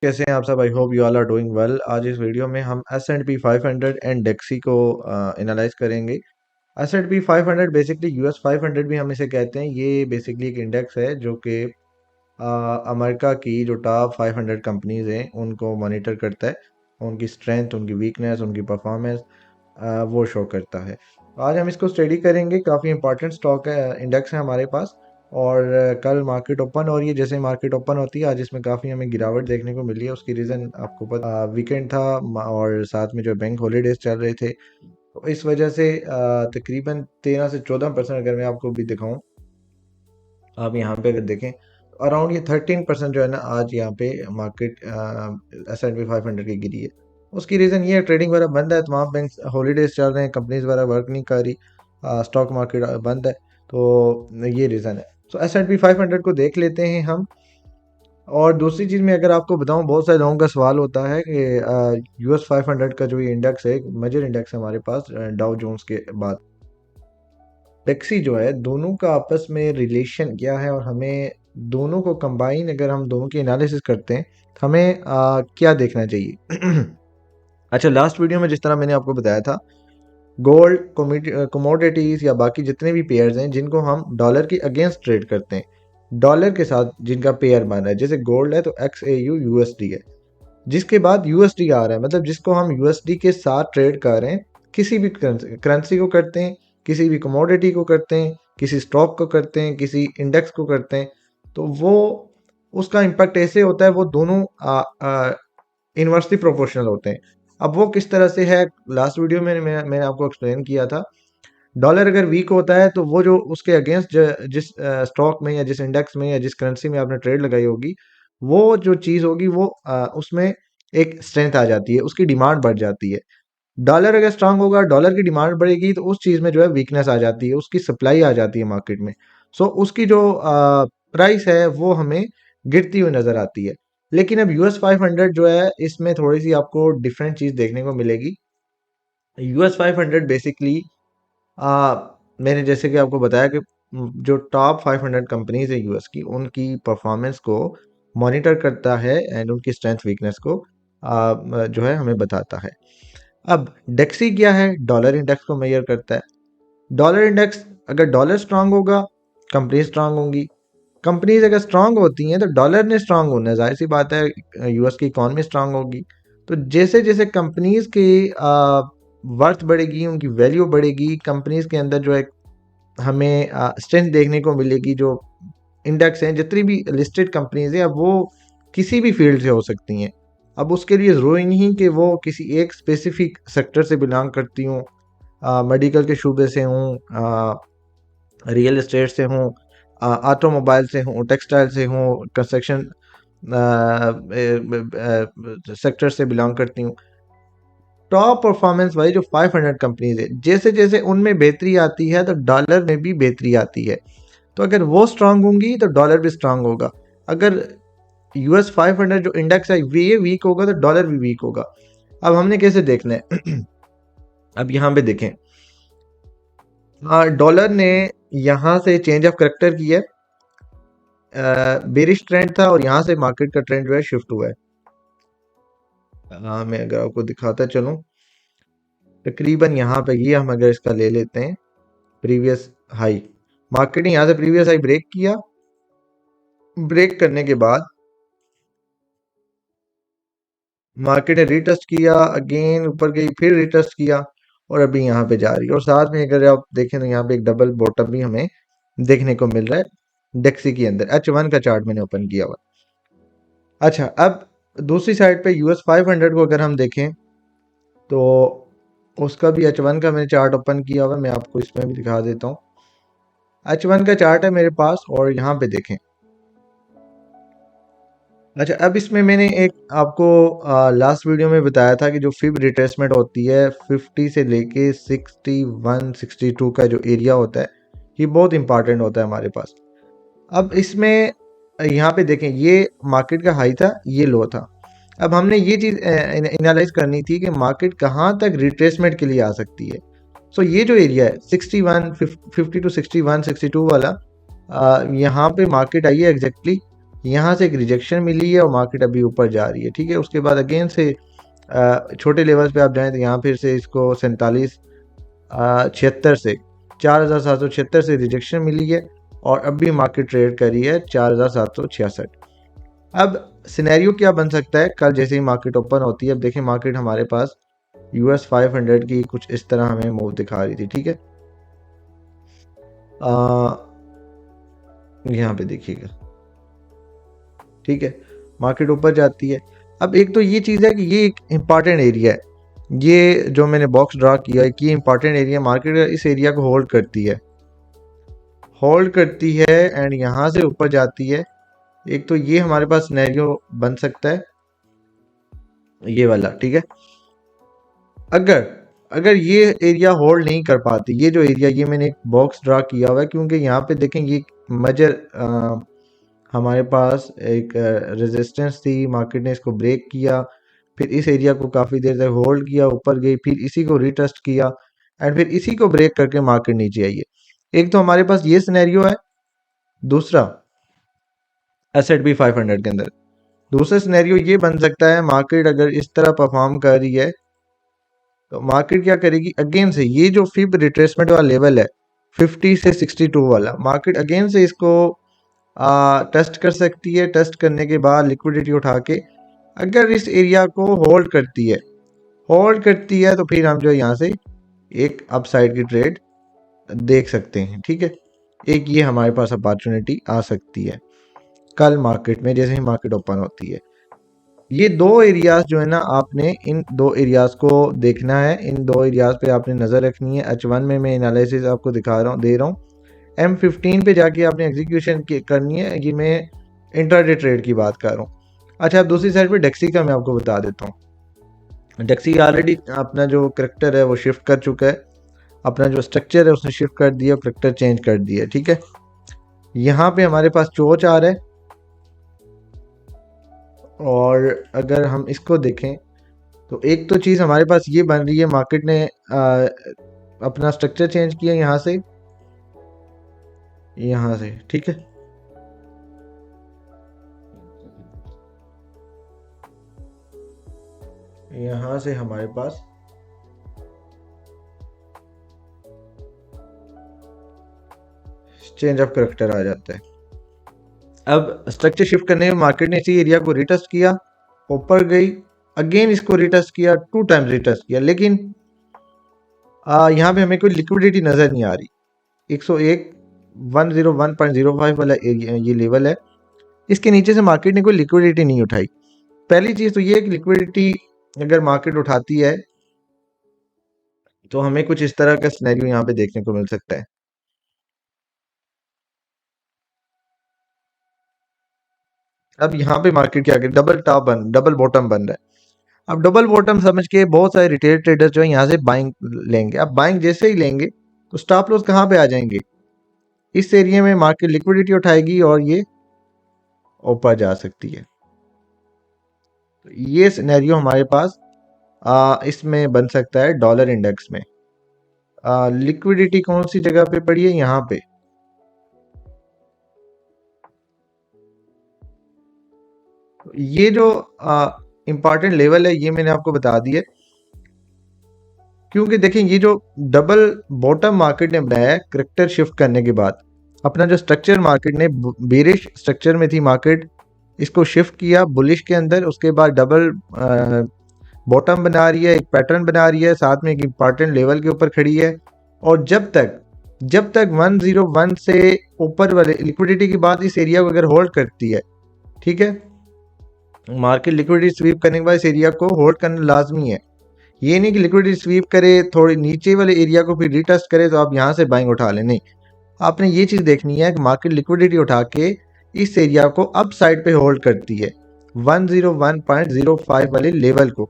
कैसे हैं आप सब। I hope you all are doing well. आज इस वीडियो में हम S&P 500 एंड डेक्सी को एनालाइज करेंगे। S&P 500 बेसिकली US 500 भी हम इसे कहते हैं। ये बेसिकली एक इंडेक्स है जो कि अमेरिका की जो टॉप 500 कंपनीज हैं उनको मॉनिटर करता है, उनकी स्ट्रेंथ, उनकी वीकनेस, उनकी परफॉर्मेंस वो शो करता है। आज हम इसको स्टडी करेंगे। काफ़ी इंपॉर्टेंट स्टॉक है, इंडेक्स है हमारे पास। और कल मार्केट ओपन हो रही है। जैसे मार्केट ओपन होती है आज इसमें काफ़ी हमें गिरावट देखने को मिली है। उसकी रीज़न आपको पता, वीकेंड था और साथ में जो बैंक हॉलीडेज चल रहे थे, तो इस वजह से तकरीबन 13 से 14% अगर मैं आपको भी दिखाऊं, आप यहाँ पे अगर देखें अराउंड ये 13% जो है ना, आज यहाँ पे मार्केट S&P 500 की गिरी है। उसकी रीज़न ये है, ट्रेडिंग वगैरह बंद है, तमाम बैंक हॉलीडेज चल रहे हैं, कंपनीज वगैरह वर्क नहीं कर रही, स्टॉक मार्केट बंद है, तो ये रीज़न है। सो S&P 500 को देख लेते हैं हम। और दूसरी चीज़ मैं अगर आपको बताऊं, बहुत सारे लोगों का सवाल होता है कि US 500 का जो ये इंडेक्स है, मेजर इंडेक्स है हमारे पास डाउ जोन्स के बाद, टैक्सी जो है, दोनों का आपस में रिलेशन क्या है और हमें दोनों को कंबाइन अगर हम दोनों की एनालिसिस करते हैं तो हमें क्या देखना चाहिए। अच्छा, लास्ट वीडियो में जिस तरह मैंने आपको बताया था, गोल्ड, कमोडिटीज या बाकी जितने भी पेयर्स हैं जिनको हम डॉलर के अगेंस्ट ट्रेड करते हैं, डॉलर के साथ जिनका पेयर बन रहा है, जैसे गोल्ड है तो XAU USD है, जिसके बाद USD आ रहा है, मतलब जिसको हम USD के साथ ट्रेड कर रहे हैं, किसी भी करेंसी को करते हैं, किसी भी कमोडिटी को करते हैं, किसी स्टॉक को करते हैं, किसी इंडेक्स को करते हैं, तो वो उसका इम्पैक्ट ऐसे होता है, वो दोनों इन्वर्सली प्रोपोर्शनल होते हैं। अब वो किस तरह से है, लास्ट वीडियो में मैंने आपको एक्सप्लेन किया था। डॉलर अगर वीक होता है तो वो जो उसके अगेंस्ट जिस स्टॉक में या जिस इंडेक्स में या जिस करेंसी में आपने ट्रेड लगाई होगी, वो जो चीज़ होगी वो उसमें एक स्ट्रेंथ आ जाती है, उसकी डिमांड बढ़ जाती है। डॉलर अगर स्ट्रांग होगा, डॉलर की डिमांड बढ़ेगी, तो उस चीज़ में जो है वीकनेस आ जाती है, उसकी सप्लाई आ जाती है मार्केट में। सो उसकी जो प्राइस है वो हमें गिरती हुई नज़र आती है। लेकिन अब US 500 जो है, इसमें थोड़ी सी आपको डिफरेंट चीज़ देखने को मिलेगी। US 500 बेसिकली मैंने जैसे कि आपको बताया कि जो टॉप 500 कंपनीज है US की, उनकी परफॉर्मेंस को मॉनिटर करता है एंड उनकी स्ट्रेंथ वीकनेस को जो है हमें बताता है। अब डेक्सी क्या है, डॉलर इंडेक्स को मेजर करता है। डॉलर इंडेक्स, अगर डॉलर स्ट्रांग होगा, कंपनी स्ट्रांग होंगी। कंपनीज अगर स्ट्रांग होती हैं तो डॉलर ने स्ट्रांग होना है, जाहिर सी बात है, US की इकॉनमी स्ट्रांग होगी। तो जैसे जैसे कंपनीज की वर्थ बढ़ेगी, उनकी वैल्यू बढ़ेगी, कंपनीज के अंदर जो है हमें स्ट्रेंथ देखने को मिलेगी। जो इंडेक्स हैं, जितनी भी लिस्टेड कंपनीज हैं, अब वो किसी भी फील्ड से हो सकती हैं। अब उसके लिए ज़रूरी नहीं कि वो किसी एक स्पेसिफिक सेक्टर से बिलोंग करती हूँ, मेडिकल के शुबे से हूँ, रियल एस्टेट से हूँ, ऑटोमोबाइल से हूँ, टेक्सटाइल से हूँ, कंस्ट्रक्शन सेक्टर से बिलोंग करती हूँ। टॉप परफॉर्मेंस वाली जो 500 कंपनीज है, जैसे जैसे उनमें बेहतरी आती है तो डॉलर में भी बेहतरी आती है। तो अगर वो स्ट्रांग होंगी तो डॉलर भी स्ट्रांग होगा। अगर US 500 जो इंडेक्स है ये वीक होगा तो डॉलर भी वीक होगा। अब हमने कैसे देखना है? अब यहाँ पे देखें, डॉलर ने यहाँ से चेंज ऑफ करेक्टर किया है, बेरिश ट्रेंड था और यहाँ से मार्केट का ट्रेंड जो है शिफ्ट हुआ है। मैं अगर आपको दिखाता चलूँ, तकरीबन यहाँ पे ये हम अगर इसका ले लेते हैं प्रीवियस हाई, मार्केट ने यहाँ से प्रीवियस हाई ब्रेक किया, ब्रेक करने के बाद मार्केट ने रिटेस्ट किया, अगेन ऊपर गई, फिर रिटेस्ट किया और अभी यहाँ पे जा रही है। और साथ में अगर आप देखें तो यहाँ पे एक डबल बॉटम भी हमें देखने को मिल रहा है डेक्सी के अंदर। H1 का चार्ट मैंने ओपन किया हुआ। अच्छा, अब दूसरी साइड पे US 500 को अगर हम देखें तो उसका भी H1 का मैंने चार्ट ओपन किया हुआ, मैं आपको इसमें भी दिखा देता हूँ। H1 का चार्ट है मेरे पास और यहाँ पे देखें। अच्छा, अब इसमें मैंने एक आपको लास्ट वीडियो में बताया था कि जो फिब रिट्रेसमेंट होती है 50 से लेके 61 62 का जो एरिया होता है, ये बहुत इंपॉर्टेंट होता है हमारे पास। अब इसमें यहाँ पे देखें, ये मार्केट का हाई था, ये लो था। अब हमने ये चीज़ एनालाइज करनी थी कि मार्केट कहाँ तक रिट्रेसमेंट के लिए आ सकती है। सो ये जो एरिया है 61 50 टू 61 62 वाला, यहाँ पे मार्केट आई है एग्जैक्टली यहाँ से एक रिजेक्शन मिली है और मार्केट अभी ऊपर जा रही है, ठीक है। उसके बाद अगेन से छोटे लेवल्स पे आप जाएं तो यहाँ फिर से इसको 4776 से 4776 से रिजेक्शन मिली है और अभी मार्केट ट्रेड करी है 4766। अब सिनेरियो क्या बन सकता है कल जैसे ही मार्केट ओपन होती है। अब देखिए मार्केट हमारे पास US 500 की कुछ इस तरह हमें मूव दिखा रही थी, ठीक है। यहाँ पे देखिएगा, ठीक है, मार्केट ऊपर जाती है। अब एक तो ये चीज़ है कि ये एक इम्पॉर्टेंट एरिया है, ये जो मैंने बॉक्स ड्रा किया है कि ये इम्पॉर्टेंट एरिया, मार्केट इस एरिया को होल्ड करती है, एंड यहाँ से ऊपर जाती है। एक तो ये हमारे पास सिनेरियो बन सकता है ये वाला, ठीक है। अगर अगर ये एरिया होल्ड नहीं कर पाती, ये जो एरिया, ये मैंने एक बॉक्स ड्रा किया हुआ है क्योंकि यहाँ पे देखें ये मेजर हमारे पास एक रेजिस्टेंस थी, मार्केट ने इसको ब्रेक किया, फिर इस एरिया को काफ़ी देर तक होल्ड किया, ऊपर गई, फिर इसी को रिटेस्ट किया एंड फिर इसी को ब्रेक करके मार्केट नीचे आई है। एक तो हमारे पास ये सिनेरियो है। दूसरा S&P 500 के अंदर दूसरा सिनेरियो ये बन सकता है, मार्केट अगर इस तरह परफॉर्म कर रही है तो मार्केट क्या करेगी, अगेन से ये जो फिब रिट्रेसमेंट वाला लेवल है 50 से 62 वाला, मार्केट अगेन से इसको टेस्ट कर सकती है। टेस्ट करने के बाद लिक्विडिटी उठा के अगर इस एरिया को होल्ड करती है तो फिर हम जो यहाँ से एक अपसाइड की ट्रेड देख सकते हैं, ठीक है। एक ये हमारे पास अपॉर्चुनिटी आ सकती है कल मार्केट में जैसे ही मार्केट ओपन होती है। ये दो एरियाज जो है ना, आपने इन दो एरियाज को देखना है, इन दो एरियाज पे आपने नज़र रखनी है। H1 में मैं एनालिसिस आपको दे रहा हूँ। M15 पे जाके आपने एग्जीक्यूशन करनी है। ये मैं इंट्राडे ट्रेड की बात कर रहा हूँ। अच्छा, अब दूसरी साइड पे डेक्सी का मैं आपको बता देता हूँ। डेक्सी ऑलरेडी अपना जो करेक्टर है वो शिफ्ट कर चुका है, अपना जो स्ट्रक्चर है उसने शिफ्ट कर दिया, करेक्टर चेंज कर दिया, ठीक है। यहाँ पे हमारे पास चोच आ रहा है और अगर हम इसको देखें तो एक तो चीज़ हमारे पास ये बन रही है, मार्केट ने अपना स्ट्रक्चर चेंज किया यहाँ से, ठीक है। यहाँ से हमारे पास चेंज ऑफ करेक्टर आ जाता है। अब स्ट्रक्चर शिफ्ट करने में मार्केट ने इसी एरिया को रिटेस्ट किया, ऊपर गई, अगेन इसको रिटेस्ट किया, 2 टाइम्स रिटेस्ट किया, लेकिन यहाँ पे हमें कोई लिक्विडिटी नज़र नहीं आ रही। 101 101.05 वाला एरिया ये लेवल है, इसके नीचे से मार्केट ने कोई लिक्विडिटी नहीं उठाई। पहली चीज़ तो ये है कि लिक्विडिटी अगर मार्केट उठाती है तो हमें कुछ इस तरह का सिनेरियो यहाँ पे देखने को मिल सकता है। अब यहाँ पे मार्केट क्या करे, डबल बॉटम बन रहा है। अब डबल बॉटम समझ के बहुत सारे रिटेल ट्रेडर्स जो है यहाँ से बाइंग लेंगे। अब बाइंग जैसे ही लेंगे तो स्टॉप लॉस कहाँ पे आ जाएंगे, इस एरिया में मार्केट लिक्विडिटी उठाएगी और ये ऊपर जा सकती है। तो ये सिनेरियो हमारे पास इसमें बन सकता है डॉलर इंडेक्स में। लिक्विडिटी कौन सी जगह पे पड़ी है, यहाँ पे। ये जो इंपॉर्टेंट लेवल है ये मैंने आपको बता दिया, क्योंकि देखें ये जो डबल बॉटम मार्केट ने बनाया है करेक्टर शिफ्ट करने के बाद, अपना जो स्ट्रक्चर मार्केट ने बेरिश स्ट्रक्चर में थी मार्केट, इसको शिफ्ट किया बुलिश के अंदर, उसके बाद डबल बॉटम बना रही है, एक पैटर्न बना रही है, साथ में एक इम्पॉर्टेंट लेवल के ऊपर खड़ी है। और जब तक 101 से ऊपर वाले लिक्विडिटी के बाद इस एरिया को अगर होल्ड करती है, ठीक है, मार्केट लिक्विडिटी स्वीप करने के बाद इस एरिया को होल्ड करना लाजमी है। ये नहीं कि लिक्विडिटी स्वीप करे, थोड़ी नीचे वाले एरिया को फिर रिटेस्ट करे तो आप यहाँ से बाइंग उठा लें, नहीं। आपने ये चीज़ देखनी है कि मार्केट लिक्विडिटी उठा के इस एरिया को अप साइड पे होल्ड करती है, 101.05 वाले लेवल को।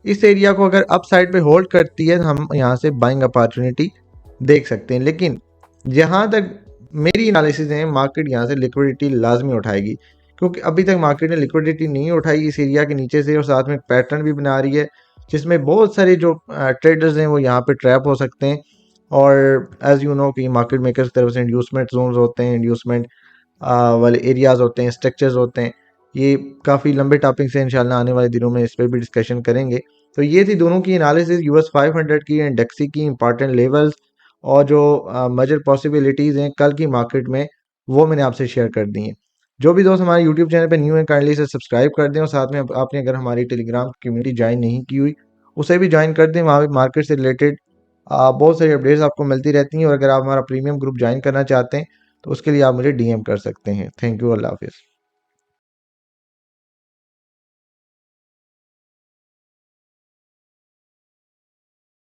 इस एरिया को अगर अप साइड पे होल्ड करती है तो हम यहाँ से बाइंग अपॉर्चुनिटी देख सकते हैं। लेकिन जहाँ तक मेरी एनालिसिस है, मार्केट यहाँ से लिक्विडिटी लाजमी उठाएगी, क्योंकि अभी तक मार्केट ने लिक्विडिटी नहीं उठाई इस एरिया के नीचे से, और साथ में पैटर्न भी बना रही है जिसमें बहुत सारे जो ट्रेडर्स हैं वो यहाँ पे ट्रैप हो सकते हैं। और एज यू नो कि मार्केट मेकर्स की तरफ से इंड्यूसमेंट जोन्स होते हैं, इंड्यूसमेंट वाले एरियाज़ होते हैं, स्ट्रक्चर्स होते हैं। ये काफ़ी लंबे टॉपिक्स हैं, इंशाल्लाह आने वाले दिनों में इस पर भी डिस्कशन करेंगे। तो ये थी दोनों की एनालिसिस, यूएस 500 की एंड डेक्सी की इंपॉर्टेंट लेवल्स और जो मेजर पॉसिबिलिटीज़ हैं कल की मार्केट में, वो मैंने आपसे शेयर कर दी हैं। जो भी दोस्त हमारे यूट्यूब चैनल पे न्यू है काइंडली से सब्सक्राइब कर दें, और साथ में आपने अगर हमारी टेलीग्राम कम्युनिटी ज्वाइन नहीं की हुई उसे भी ज्वाइन कर दें। वहाँ पे मार्केट से रिलेटेड बहुत सारी अपडेट्स आपको मिलती रहती हैं, और अगर आप हमारा प्रीमियम ग्रुप ज्वाइन करना चाहते हैं तो उसके लिए आप मुझे डीएम कर सकते हैं। थैंक यू, अल्लाह हाफिज़।